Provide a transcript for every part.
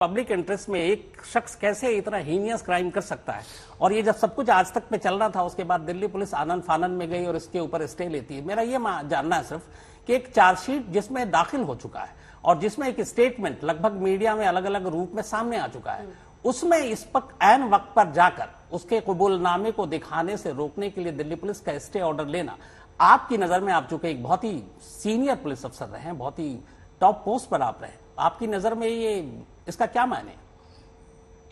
Public interest में एक शख्स कैसे इतना हीनियस क्राइम कर सकता है। और ये जब सब कुछ आज तक पे चल रहा था, उसके बाद दिल्ली पुलिस आनंद फानन में गई और इसके ऊपर स्टे लेती है। मेरा ये जानना है सिर्फ कि एक चार्जशीट जिसमें दाखिल हो चुका है और जिसमें एक स्टेटमेंट लगभग मीडिया में अलग अलग रूप में सामने आ चुका है, उसमें इस ऐन वक्त पर जाकर उसके कबूलनामे को दिखाने से रोकने के लिए दिल्ली पुलिस का स्टे ऑर्डर लेना, आपकी नजर में, आप चूंकि एक बहुत ही सीनियर पुलिस अफसर रहे हैं, बहुत ही टॉप पोस्ट पर आप रहे, आपकी नजर में ये इसका क्या मायने?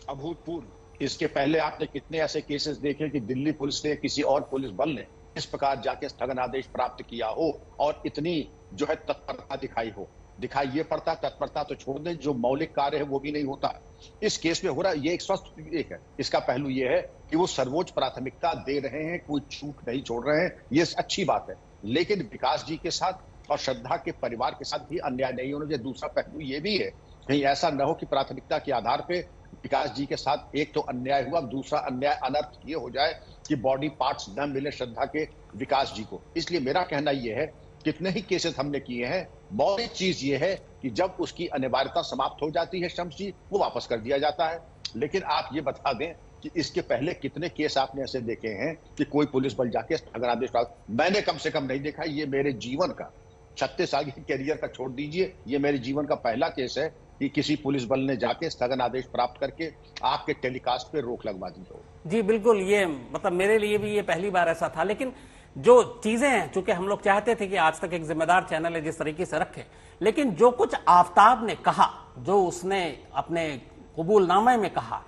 अभूतपूर्व। इसके पहले आपने कितने ऐसे केसेस देखे कि दिल्ली पुलिस ने किसी और पुलिस बल ने इस प्रकार जाके स्थगन आदेश प्राप्त किया हो और इतनी जो है तत्परता दिखाई ये पड़ता। तत्परता तो छोड़ दें, जो मौलिक कार्य है वो भी नहीं होता। इस केस में हो रहा ये एक स्वस्थ एक है। इसका पहलू ये है कि वो सर्वोच्च प्राथमिकता दे रहे हैं, कोई छूट नहीं छोड़ रहे हैं, ये अच्छी बात है। लेकिन विकास जी के साथ और श्रद्धा के परिवार के साथ भी अन्याय नहीं होना चाहिए। दूसरा पहलू ये भी है, कहीं ऐसा न हो कि प्राथमिकता के आधार पे विकास जी के साथ एक तो अन्याय हुआ, दूसरा अन्याय अनर्थ ये हो जाए कि बॉडी पार्ट्स न मिले श्रद्धा के विकास जी को। इसलिए मेरा कहना यह है, कितने ही केसेस हमने किए हैं, मौलिक चीज ये है कि जब उसकी अनिवार्यता समाप्त हो जाती है शम्स जी, वो वापस कर दिया जाता है। लेकिन आप ये बता दें कि इसके पहले कितने केस आपने ऐसे देखे हैं कि कोई पुलिस बल जाके स्थगन आदेश प्राप्त, मैंने कम से कम नहीं देखा। ये मेरे जीवन का 36 साल के करियर का छोड़ दीजिए, ये मेरे जीवन का पहला केस है कि किसी पुलिस बल ने जाके स्थगन आदेश प्राप्त करके आपके टेलीकास्ट पे रोक लगवा दी हो। जी बिल्कुल, ये मतलब मेरे लिए भी ये पहली बार ऐसा था। लेकिन जो चीजें हैं, चूंकि हम लोग चाहते थे कि आज तक एक जिम्मेदार चैनल है जिस तरीके से रखे, लेकिन जो कुछ आफताब ने कहा, जो उसने अपने कबूलनामे में कहा,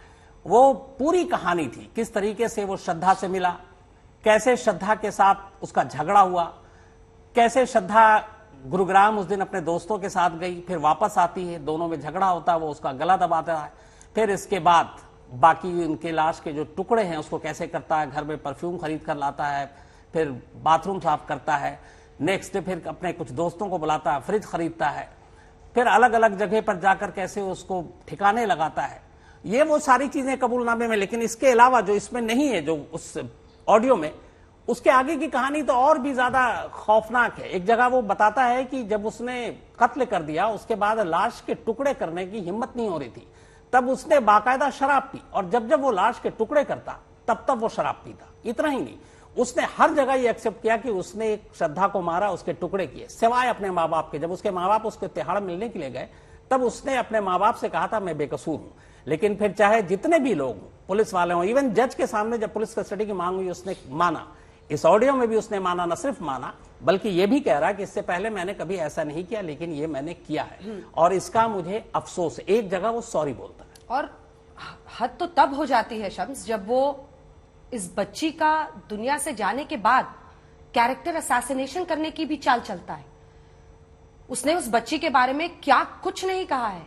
वो पूरी कहानी थी। किस तरीके से वो श्रद्धा से मिला, कैसे श्रद्धा के साथ उसका झगड़ा हुआ, कैसे श्रद्धा गुरुग्राम उस दिन अपने दोस्तों के साथ गई, फिर वापस आती है, दोनों में झगड़ा होता है, वो उसका गला दबाता है, फिर इसके बाद बाकी उनके लाश के जो टुकड़े हैं उसको कैसे करता है, घर में परफ्यूम खरीद कर लाता है, फिर बाथरूम साफ करता है, नेक्स्ट डे फिर अपने कुछ दोस्तों को बुलाता है, फ्रिज खरीदता है, फिर अलग अलग जगह पर जाकर कैसे उसको ठिकाने लगाता है। ये वो सारी चीजें कबूलनामे में। लेकिन इसके अलावा जो इसमें नहीं है, जो उस ऑडियो में, उसके आगे की कहानी तो और भी ज्यादा खौफनाक है। एक जगह वो बताता है कि जब उसने कत्ल कर दिया, उसके बाद लाश के टुकड़े करने की हिम्मत नहीं हो रही थी, तब उसने बाकायदा शराब पी, और जब जब वो लाश के टुकड़े करता तब तब वो शराब पीता। इतना ही नहीं, उसने हर जगह ये एक्सेप्ट किया कि उसने एक श्रद्धा को मारा, उसके टुकड़े किए, सिवाय अपने माँ बाप के। जब उसके माँ बाप उसके तिहाड़ मिलने के लिए गए, तब उसने अपने माँ बाप से कहा था मैं बेकसूर हूं। लेकिन फिर चाहे जितने भी लोग पुलिस वाले हों, इवन जज के सामने जब पुलिस कस्टडी की मांग हुई, उसने माना। इस ऑडियो में भी उसने माना, न सिर्फ माना बल्कि यह भी कह रहा है कि इससे पहले मैंने कभी ऐसा नहीं किया, लेकिन ये मैंने किया है और इसका मुझे अफसोस है। एक जगह वो सॉरी बोलता है। और हद तो तब हो जाती है शम्स, जब वो इस बच्ची का दुनिया से जाने के बाद कैरेक्टर असैसिनेशन करने की भी चाल चलता है। उसने उस बच्ची के बारे में क्या कुछ नहीं कहा है,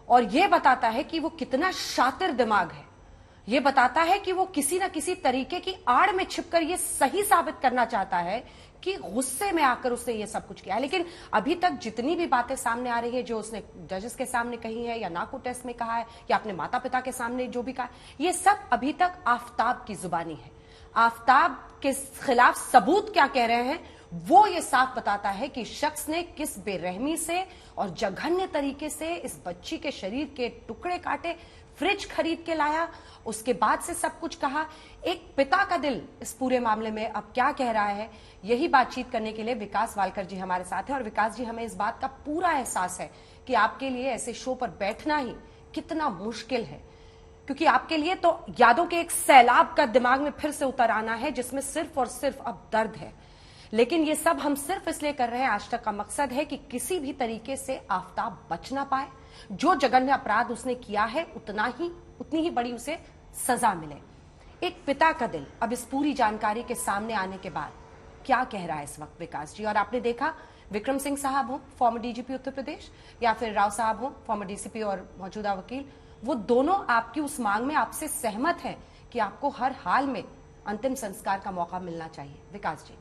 और यह बताता है कि वो कितना शातिर दिमाग है। ये बताता है कि वो किसी न किसी तरीके की आड़ में छिपकर ये सही साबित करना चाहता है कि गुस्से में आकर उसने ये सब कुछ किया है। लेकिन अभी तक जितनी भी बातें सामने आ रही है, जो उसने जजेस के सामने कही है या नाकू टेस्ट में कहा है या अपने माता पिता के सामने जो भी कहा, ये सब अभी तक आफताब की जुबानी है। आफताब के खिलाफ सबूत क्या कह रहे हैं, वो ये साफ बताता है कि शख्स ने किस बेरहमी से और जघन्य तरीके से इस बच्ची के शरीर के टुकड़े काटे, फ्रिज खरीद के लाया, उसके बाद से सब कुछ कहा। एक पिता का दिल इस पूरे मामले में अब क्या कह रहा है, यही बातचीत करने के लिए विकास वालकर जी हमारे साथ हैं। और विकास जी, हमें इस बात का पूरा एहसास है कि आपके लिए ऐसे शो पर बैठना ही कितना मुश्किल है, क्योंकि आपके लिए तो यादों के एक सैलाब का दिमाग में फिर से उतर आना है, जिसमें सिर्फ और सिर्फ अब दर्द है। लेकिन ये सब हम सिर्फ इसलिए कर रहे हैं, आज तक का मकसद है कि किसी भी तरीके से आफताब बच ना पाए। जो जघन्य अपराध उसने किया है, उतनी ही बड़ी उसे सजा मिले। एक पिता का दिल अब इस पूरी जानकारी के सामने आने के बाद क्या कह रहा है इस वक्त विकास जी? और आपने देखा, विक्रम सिंह साहब हो, फॉर्मर डीजीपी उत्तर प्रदेश, या फिर राव साहब हो, फॉर्मर डीसीपी और मौजूदा वकील, वो दोनों आपकी उस मांग में आपसे सहमत हैं कि आपको हर हाल में अंतिम संस्कार का मौका मिलना चाहिए। विकास जी।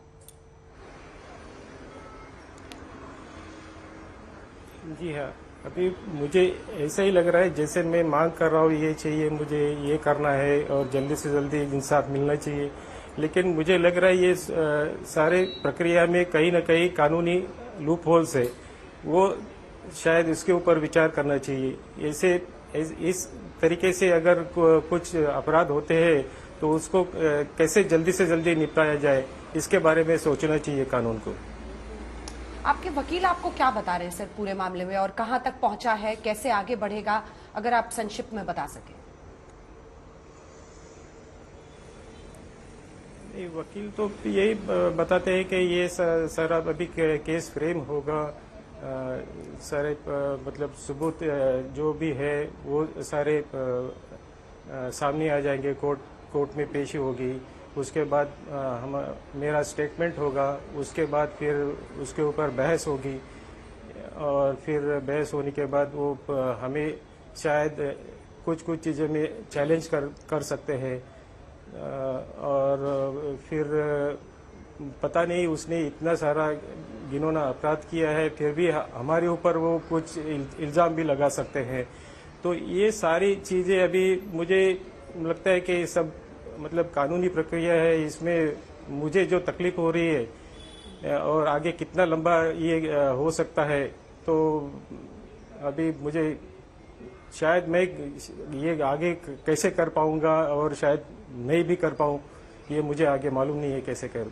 जी हाँ, अभी मुझे ऐसा ही लग रहा है जैसे मैं मांग कर रहा हूँ, ये चाहिए, मुझे ये करना है और जल्दी से जल्दी इंसाफ मिलना चाहिए। लेकिन मुझे लग रहा है ये सारे प्रक्रिया में कहीं न कहीं कानूनी लूप होल्स है, वो शायद इसके ऊपर विचार करना चाहिए। ऐसे इस तरीके से अगर कुछ अपराध होते हैं तो उसको कैसे जल्दी से जल्दी निपटाया जाए, इसके बारे में सोचना चाहिए कानून को। आपके वकील आपको क्या बता रहे हैं सर पूरे मामले में, और कहां तक पहुंचा है, कैसे आगे बढ़ेगा, अगर आप संक्षिप्त में बता सकें। वकील तो यही बताते हैं कि ये सर अभी केस फ्रेम होगा, सारे मतलब सबूत जो भी है वो सारे सामने आ जाएंगे, कोर्ट में पेशी होगी, उसके बाद मेरा स्टेटमेंट होगा, उसके बाद फिर उसके ऊपर बहस होगी, और फिर बहस होने के बाद वो हमें शायद कुछ चीज़ें में चैलेंज कर सकते हैं, और फिर पता नहीं उसने इतना सारा घिनौना अपराध किया है, फिर भी हमारे ऊपर वो कुछ इल्ज़ाम भी लगा सकते हैं। तो ये सारी चीज़ें अभी मुझे लगता है कि सब मतलब कानूनी प्रक्रिया है, इसमें मुझे जो तकलीफ हो रही है और आगे कितना लंबा ये हो सकता है, तो अभी मुझे शायद मैं ये आगे कैसे कर पाऊंगा और शायद नहीं भी कर पाऊं, ये मुझे आगे मालूम नहीं है कैसे कर।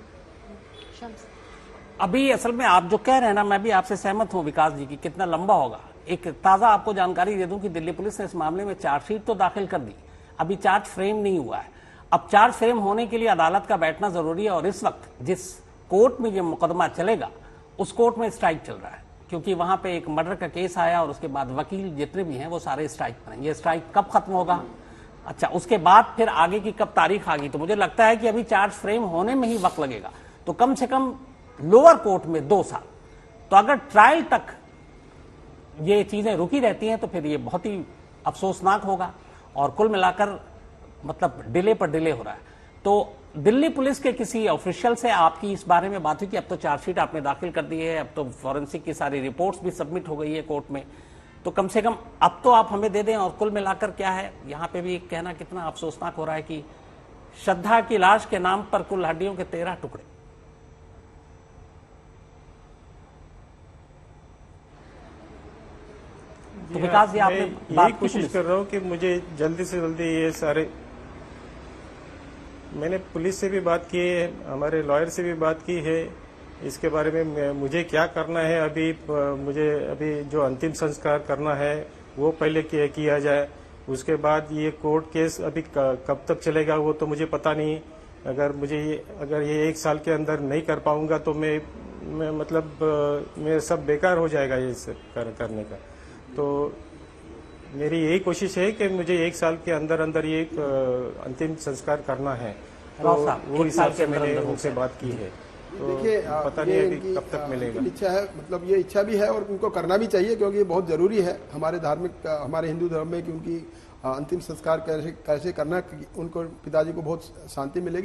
अभी असल में आप जो कह रहे हैं ना, मैं भी आपसे सहमत हूं विकास जी की, कितना लंबा होगा। एक ताजा आपको जानकारी दे दूं कि दिल्ली पुलिस ने इस मामले में चार्जशीट तो दाखिल कर दी, अभी चार्ज फ्रेम नहीं हुआ है। अब चार्ज फ्रेम होने के लिए अदालत का बैठना जरूरी है, और इस वक्त जिस कोर्ट में ये मुकदमा चलेगा उस कोर्ट में स्ट्राइक चल रहा है, क्योंकि वहां पे एक मर्डर का केस आया और उसके बाद वकील जितने भी हैं वो सारे स्ट्राइक पर हैं। ये स्ट्राइक कब खत्म होगा, अच्छा उसके बाद फिर आगे की कब तारीख आ गई, तो मुझे लगता है कि अभी चार्ज फ्रेम होने में ही वक्त लगेगा, तो कम से कम लोअर कोर्ट में 2 साल। तो अगर ट्रायल तक ये चीजें रुकी रहती हैं तो फिर ये बहुत ही अफसोसनाक होगा, और कुल मिलाकर मतलब डिले पर डिले हो रहा है। तो दिल्ली पुलिस के किसी ऑफिशियल से आपकी इस बारे में बात हुई कि अब तो चार्जशीट आपने दाखिल कर दी है, अब तो फॉरेंसिक की सारी रिपोर्ट्स भी सबमिट हो गई है कोर्ट में, तो कम से कम अब तो आप हमें दे दें। और कुल मिलाकर क्या है, यहां पे भी कहना कितना अफसोसनाक हो रहा है कि श्रद्धा की लाश के नाम पर कुल हड्डियों के 13 टुकड़े। तो विकास जी आपने यही कोशिश कर रहा हूँ कि मुझे जल्दी से जल्दी ये सारे, मैंने पुलिस से भी बात की है, हमारे लॉयर से भी बात की है, इसके बारे में मुझे क्या करना है। अभी मुझे अभी जो अंतिम संस्कार करना है वो पहले किया जाए, उसके बाद ये कोर्ट केस अभी कब तक चलेगा वो तो मुझे पता नहीं। अगर ये 1 साल के अंदर नहीं कर पाऊंगा तो मैं मतलब मेरा सब बेकार हो जाएगा ये करने का। तो मेरी यही कोशिश है कि मुझे 1 साल के अंदर अंदर ये अंतिम संस्कार करना है, तो वो हिसाब से मैंने उनसे बात की है। तो देखिए पता नहीं अभी कब तक मिलेगा। इच्छा है, मतलब ये इच्छा भी है और उनको करना भी चाहिए, क्योंकि ये बहुत जरूरी है हमारे हिंदू धर्म में कि उनकी अंतिम संस्कार कैसे करना, उनको पिताजी को बहुत शांति मिलेगी।